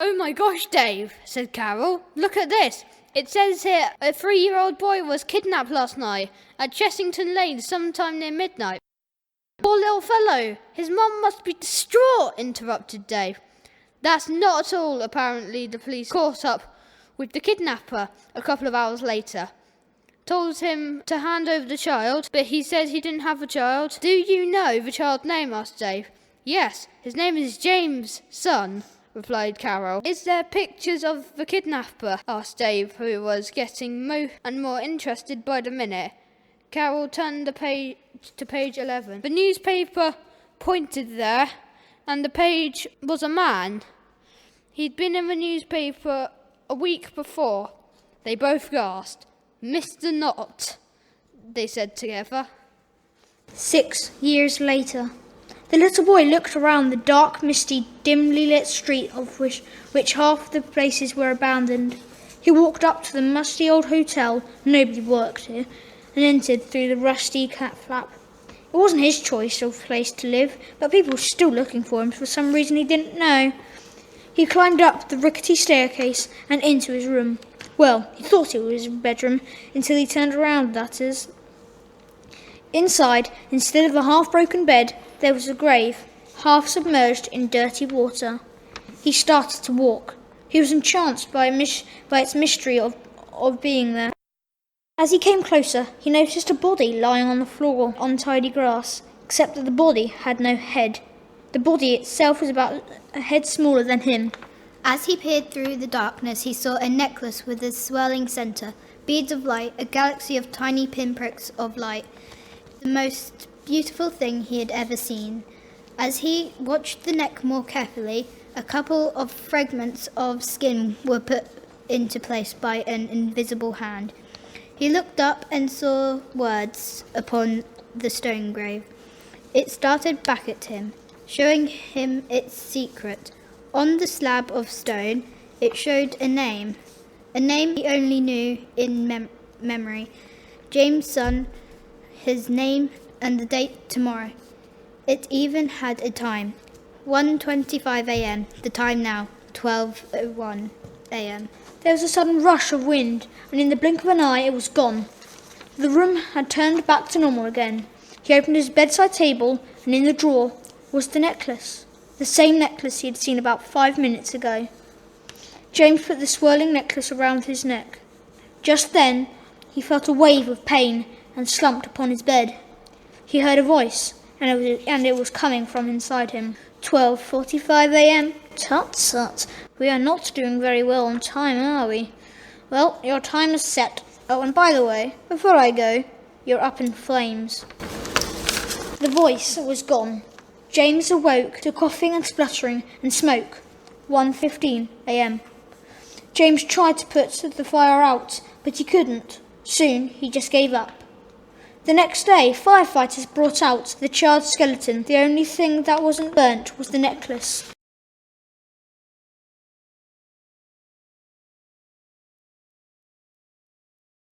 "Oh my gosh, Dave," said Carol. "Look at this. It says here a 3-year-old boy was kidnapped last night at Chessington Lane sometime near midnight." "Poor little fellow. His mum must be distraught," interrupted Dave. "That's not at all." Apparently the police caught up with the kidnapper a couple of hours later. Told him to hand over the child, but he said he didn't have a child. "Do you know the child's name?" asked Dave. "Yes, his name is James' son," replied Carol. "Is there pictures of the kidnapper?" asked Dave, who was getting more and more interested by the minute. Carol turned the page to page 11. The newspaper pointed there, and the page was a man. He'd been in the newspaper a week before. They both gasped. "Mr. Knott," they said together. 6 years later. The little boy looked around the dark, misty, dimly lit street of which half the places were abandoned. He walked up to the musty old hotel, nobody worked here, and entered through the rusty cat flap. It wasn't his choice of place to live, but people were still looking for him for some reason he didn't know. He climbed up the rickety staircase and into his room. Well, he thought it was his bedroom until he turned around, that is. Inside, instead of a half-broken bed, there was a grave, half submerged in dirty water. He started to walk. He was enchanted by its mystery of being there. As he came closer, he noticed a body lying on the floor on tidy grass, except that the body had no head. The body itself was about a head smaller than him. As he peered through the darkness, he saw a necklace with a swirling centre, beads of light, a galaxy of tiny pinpricks of light, the most beautiful thing he had ever seen. As he watched the neck more carefully, a couple of fragments of skin were put into place by an invisible hand. He looked up and saw words upon the stone grave. It started back at him, showing him its secret. On the slab of stone, it showed a name he only knew in memory. James' son, his name and the date tomorrow. It even had a time, 1:25 a.m., the time now, 12:01 a.m. There was a sudden rush of wind, and in the blink of an eye it was gone. The room had turned back to normal again. He opened his bedside table, and in the drawer was the necklace. The same necklace he had seen about 5 minutes ago. James put the swirling necklace around his neck. Just then, he felt a wave of pain and slumped upon his bed. He heard a voice, and it was coming from inside him. 12:45 a.m. Tut tut, we are not doing very well on time, are we? Well, your time is set. Oh, and by the way, before I go, you're up in flames. The voice was gone. James awoke to coughing and spluttering and smoke. 1:15 a.m. James tried to put the fire out, but he couldn't. Soon, he just gave up. The next day, firefighters brought out the charred skeleton. The only thing that wasn't burnt was the necklace.